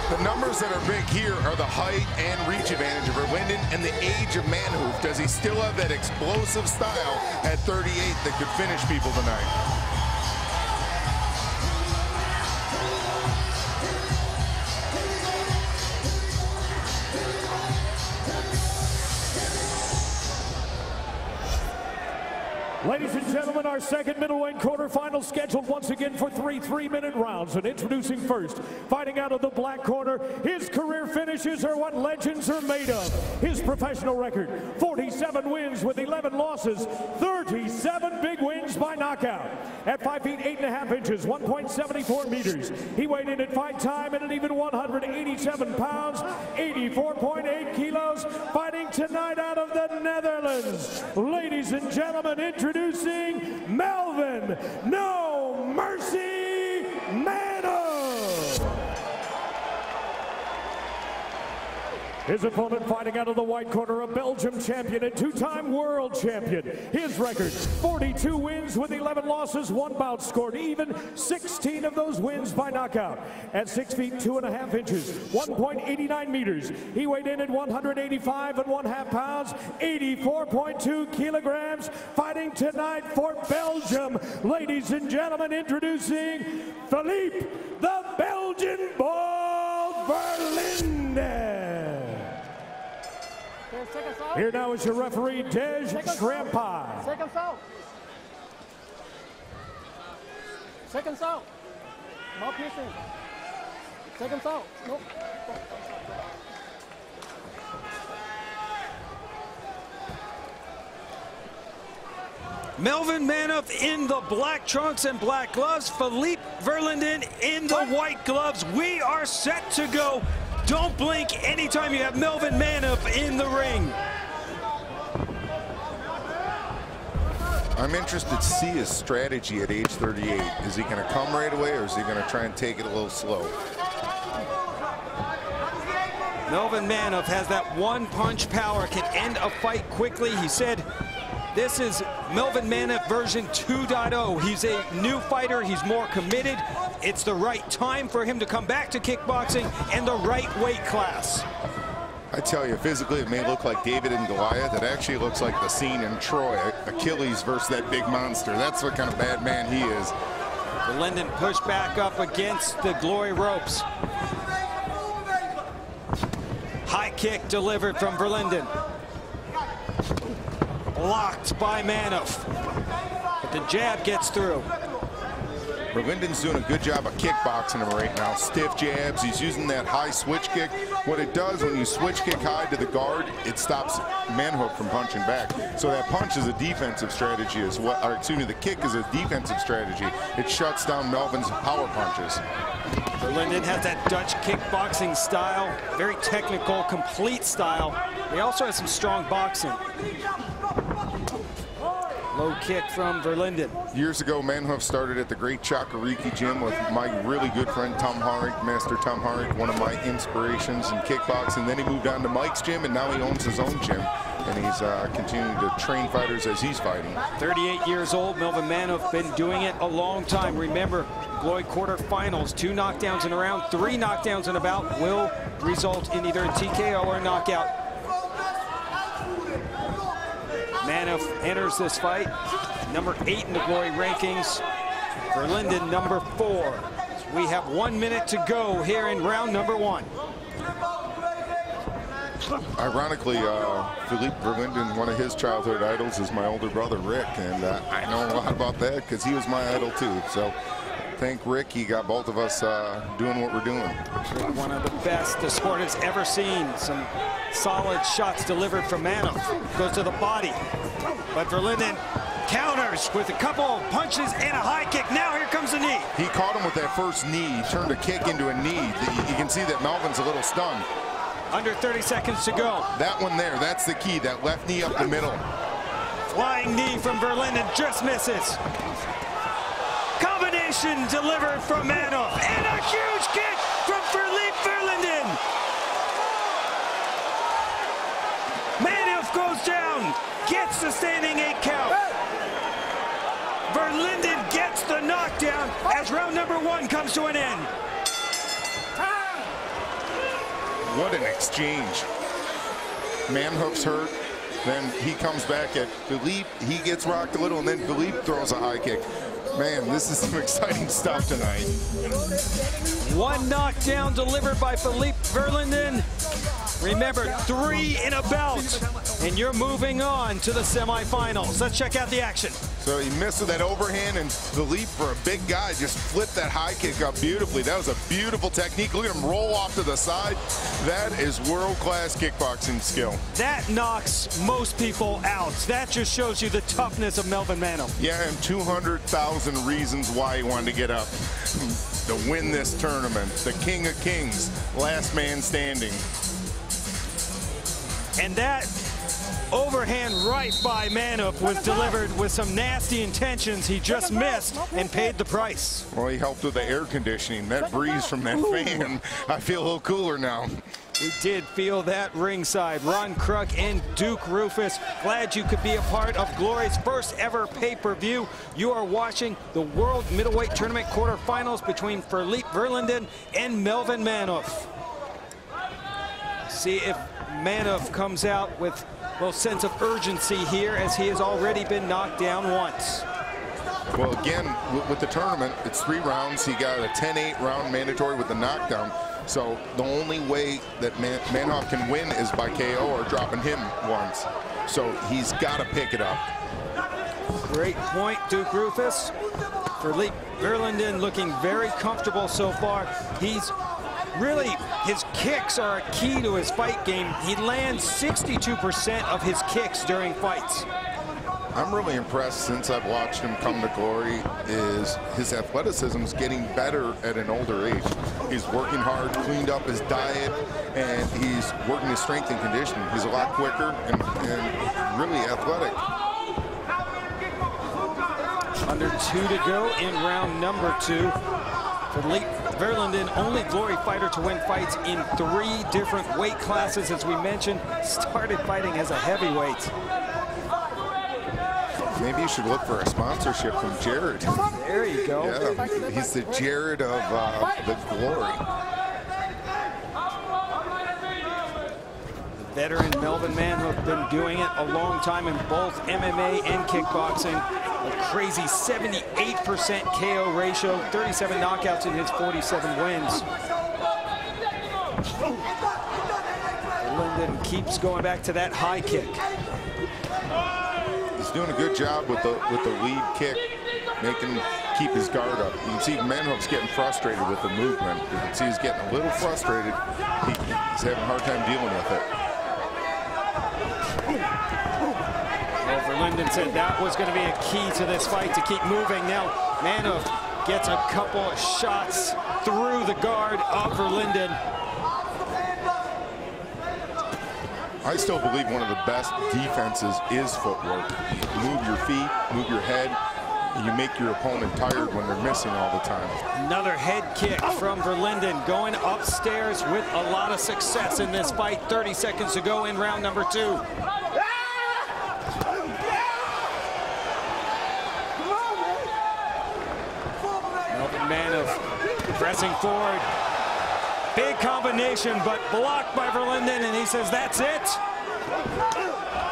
The numbers that are big here are the height and reach advantage of Verlinden and the age of Manhoef. Does he still have that explosive style at 38 that could finish people tonight? Ladies and gentlemen, our second middleweight quarterfinal scheduled once again for three 3-minute rounds. And introducing first, fighting out of the black corner, his career finishes are what legends are made of. His professional record, 47 wins with 11 losses, 37 big wins by knockout. At 5 feet 8.5 inches, 1.74 meters, he weighed in at fight time at an even 187 pounds, 84.8 kilos, fighting tonight out of the Netherlands. Ladies and gentlemen, introducing Melvin No Mercy Manhoef. His opponent fighting out of the white corner, a Belgium champion and two-time world champion. His record, 42 wins with 11 losses, 1 bout scored even, 16 of those wins by knockout. At 6 feet 2.5 inches, 1.89 meters, he weighed in at 185.5 pounds, 84.2 kilograms, fighting tonight for Belgium. Ladies and gentlemen, introducing Philippe the Belgian Bull Verlinden. Here now is your referee, Dej Schrampai. Second foul. Second foul. No piercing. Second foul. Nope. Melvin Manhoef in the black trunks and black gloves. Philippe Verlinden in the white gloves. We are set to go. Don't blink anytime you have Melvin Manhoef in the ring. I'm interested to see his strategy at age 38. Is he going to come right away, or is he going to try and take it a little slow? Melvin Manhoef has that one-punch power, can end a fight quickly. He said this is Melvin Manhoef version 2.0. He's a new fighter. He's more committed. It's the right time for him to come back to kickboxing and the right weight class. I tell you, physically it may look like David and Goliath. It actually looks like the scene in Troy, Achilles versus that big monster. That's what kind of bad man he is. Verlinden pushed back up against the glory ropes. High kick delivered from Verlinden. Blocked by Manhoef. But the jab gets through. Verlinden's doing a good job of kickboxing him right now. Stiff jabs. He's using that high switch kick. What it does when you switch kick high to the guard, it stops Manhoef from punching back. So that punch is a defensive strategy as well. Or excuse me, the kick is a defensive strategy. It shuts down Melvin's power punches. Verlinden has that Dutch kickboxing style. Very technical, complete style. He also has some strong boxing. Low kick from Verlinden. Years ago, Manhoef started at the great Chakariki gym with my really good friend Tom Harik, Master Tom Harik, one of my inspirations in kickboxing. Then he moved on to Mike's gym, and now he owns his own gym. And he's continuing to train fighters as he's fighting. 38 years old, Melvin Manhoef, been doing it a long time. Remember, Lloyd quarterfinals, 2 knockdowns in a round, 3 knockdowns in a bout will result in either a TKO or a knockout. Manhoef enters this fight, number 8 in the glory rankings. Verlinden, number 4. We have 1 minute to go here in round number 1. Ironically, Philippe Verlinden, one of his childhood idols is my older brother, Rick. And I know a lot about that because he was my idol too. So thank Rick, he got both of us doing what we're doing. One of the best the sport has ever seen. Some solid shots delivered from Manhoef. Goes to the body. But Verlinden counters with a couple of punches and a high kick. Now here comes the knee. He caught him with that first knee. He turned a kick into a knee. You can see that Melvin's a little stunned. Under 30 seconds to go. That one there, that's the key. That left knee up the middle. Flying knee from Verlinden, just misses. Combination delivered from Manhoef. And a huge kick from Philippe Verlinden. Manhoef goes down, gets the standing 8 count. Verlinden gets the knockdown as round number 1 comes to an end. What an exchange. Manhoef's hurt. Then he comes back at Philippe. He gets rocked a little, and then Philippe throws a high kick. Man, this is some exciting stuff tonight. One knockdown delivered by Philippe Verlinden. Remember, 3 in a bout, and you're moving on to the semifinals. Let's check out the action. So he missed with that overhand, and Philippe, for a big guy, just flipped that high kick up beautifully. That was a beautiful technique. Look at him roll off to the side. That is world-class kickboxing skill. That knocks most people out. That just shows you the toughness of Melvin Manhoef. Yeah, and 200,000 reasons why he wanted to get up to win this tournament. The King of Kings, last man standing. And that overhand right by Manhoef was delivered with some nasty intentions. He just missed and paid the price. Well, he helped with the air conditioning. That breeze from that fan, I feel a little cooler now. We did feel that ringside. Ron Kruk and Duke Roufus, glad you could be a part of Glory's first ever pay-per-view. You are watching the World Middleweight Tournament quarterfinals between Philippe Verlinden and Melvin Manhoef. See if Manhoef comes out with a little sense of urgency here, as he has already been knocked down once. Well, again, with the tournament, it's 3 rounds. He got a 10-8 round mandatory with the knockdown. So the only way that Manhoef can win is by KO or dropping him once. So he's got to pick it up. Great point, Duke Roufus. Philippe Verlinden looking very comfortable so far. He's really, his kicks are a key to his fight game. He lands 62% of his kicks during fights. I'm really impressed since I've watched him come to Glory is his athleticism is getting better at an older age. He's working hard, cleaned up his diet, and he's working his strength and conditioning. He's a lot quicker and really athletic. Under 2 to go in round number 2. Philippe Verlinden, only Glory fighter to win fights in 3 different weight classes, as we mentioned. Started fighting as a heavyweight. Maybe you should look for a sponsorship from Jared. There you go. Yeah, he's the Jared of the Glory. The veteran Melvin Manhoef been doing it a long time in both MMA and kickboxing. A crazy 78% KO ratio, 37 knockouts in his 47 wins. Verlinden keeps going back to that high kick. He's doing a good job with the lead kick, making him keep his guard up. You can see Manhoef's getting frustrated with the movement. You can see he's getting a little frustrated. He's having a hard time dealing with it. Well, Verlinden said that was going to be a key to this fight, to keep moving. Now Manhoef gets a couple of shots through the guard of Verlinden. I still believe one of the best defenses is footwork. You move your feet, move your head, and you make your opponent tired when they're missing all the time. Another head kick from Verlinden, going upstairs with a lot of success in this fight. 30 seconds to go in round number 2. Melvin Manhoef pressing forward. Big combination, but blocked by Verlinden, and he says, that's it.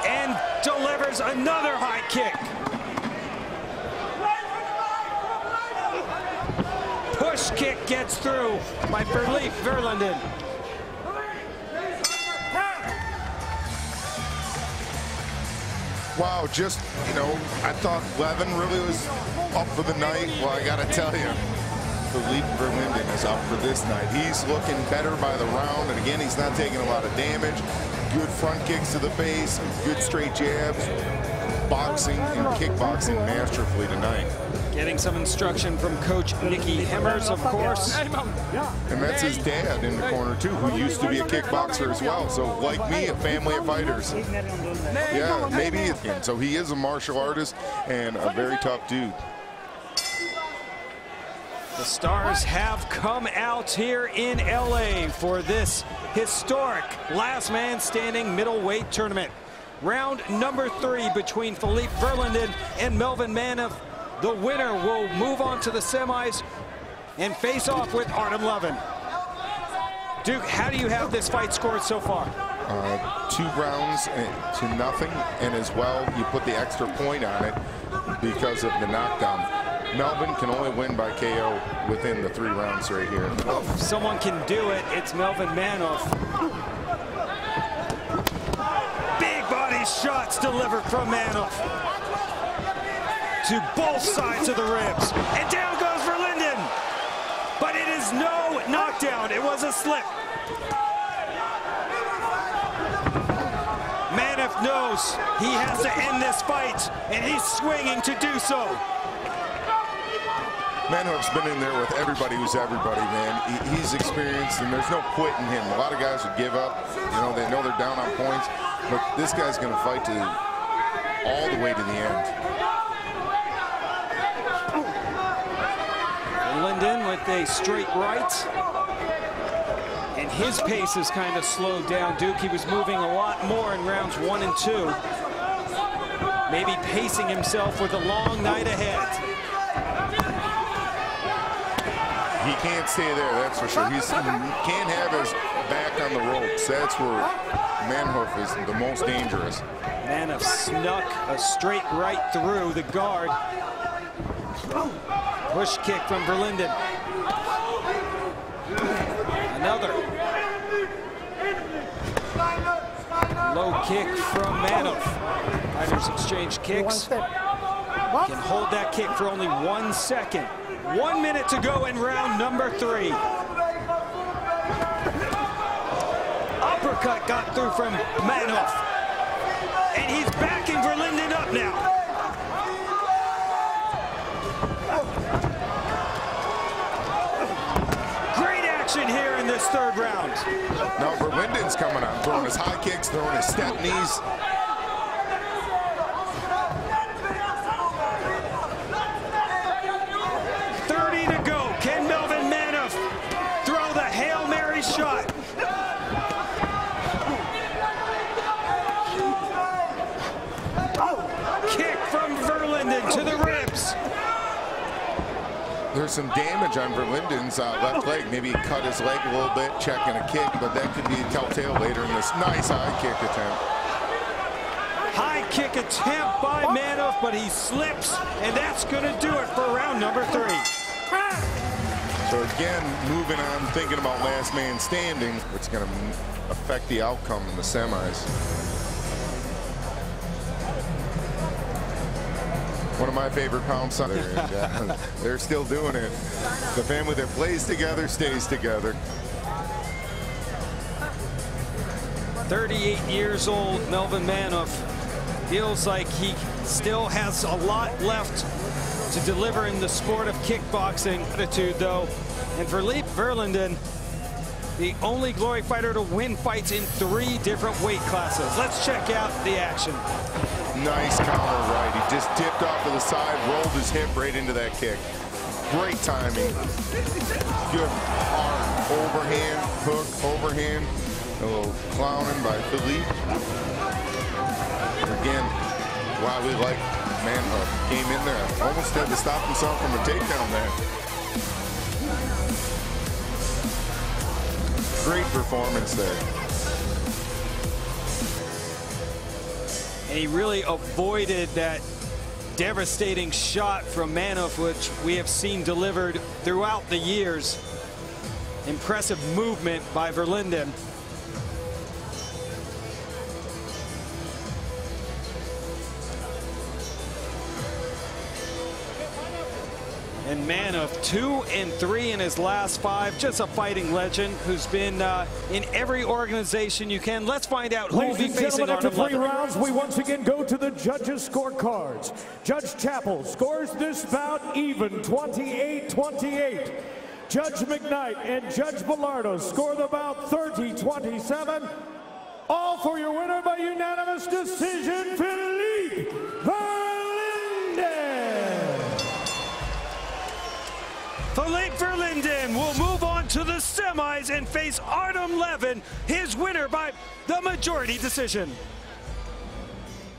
And delivers another high kick. Push kick gets through by Philippe Verlinden. Wow, just, you know, I thought Levin really was up for the night. Well, I got to tell you, Philippe Verlinden is up for this night. He's looking better by the round, and again, he's not taking a lot of damage. Good front kicks to the face, good straight jabs, boxing and kickboxing masterfully tonight. Getting some instruction from Coach Nicky Hemmers, of course. And that's his dad in the corner, too, who used to be a kickboxer as well. So, like me, a family of fighters. Yeah, maybe. So he is a martial artist and a very tough dude. The stars have come out here in LA for this historic last man standing middleweight tournament. Round number 3 between Philippe Verlinden and Melvin Manhoef. The winner will move on to the semis and face off with Artem Levin. Duke, how do you have this fight scored so far? 2 rounds to nothing, and as well, you put the extra point on it because of the knockdown. Melvin can only win by KO within the 3 rounds right here. Well, if someone can do it, it's Melvin Manoff. Big body shots delivered from Manoff to both sides of the ribs. And down goes Verlinden. But it is no knockdown. It was a slip. Manoff knows he has to end this fight, and he's swinging to do so. Manoff's been in there with everybody who's everybody, man. He's experienced, and there's no quitting him. A lot of guys would give up. You know, they know they're down on points, but this guy's going to fight to all the way to the end. Linden with a straight right. And his pace is kind of slowed down. Duke, he was moving a lot more in rounds 1 and 2. Maybe pacing himself with a long night ahead. He can't stay there, that's for sure. He can't have his back on the ropes. That's where Manoff is the most dangerous. Manoff snuck a straight right through the guard. Push kick from Verlinden. Another. Low kick from Manoff. Fighters exchange kicks. Can hold that kick for only 1 second. 1 minute to go in round number 3. Uppercut got through from Manoff. And he's backing Verlinden up now. Great action here in this 3rd round. Now Verlinden's coming on, throwing his high kicks, throwing his step knees. Shot. Kick from Verlinden to the ribs. There's some damage on Verlinden's left leg. Maybe he cut his leg a little bit, checking a kick, but that could be a telltale later in this nice high kick attempt. High kick attempt by Manoff, but he slips, and that's going to do it for round number 3. So again, moving on, thinking about last man standing, it's going to affect the outcome in the semis. One of my favorite pounds on there. They're still doing it. The family that plays together stays together. 38 years old, Melvin Manoff feels like he still has a lot left to deliver in the sport of kickboxing. Attitude, though, and for Philippe Verlinden, the only Glory fighter to win fights in 3 different weight classes. Let's check out the action. Nice counter right. He just dipped off to the side, rolled his hip right into that kick. Great timing. Good arm, overhand, hook, overhand. A little clowning by Philippe. Again, why we like Manoff. Came in there, almost had to stop himself from a takedown there. Great performance there. And he really avoided that devastating shot from Manoff, which we have seen delivered throughout the years. Impressive movement by Verlinden. And Manoff 2-3 in his last 5. Just a fighting legend who's been in every organization you can. Let's find out who will be facing after Artem 3 Levin. rounds, we once again go to the judges' scorecards. Judge Chappell scores this bout even, 28-28. Judge McKnight and Judge Bellardo score the bout 30-27. All for your winner by unanimous decision, Philippe Verlinden. Philippe Verlinden will move on to the semis and face Artem Levin, his winner by the majority decision.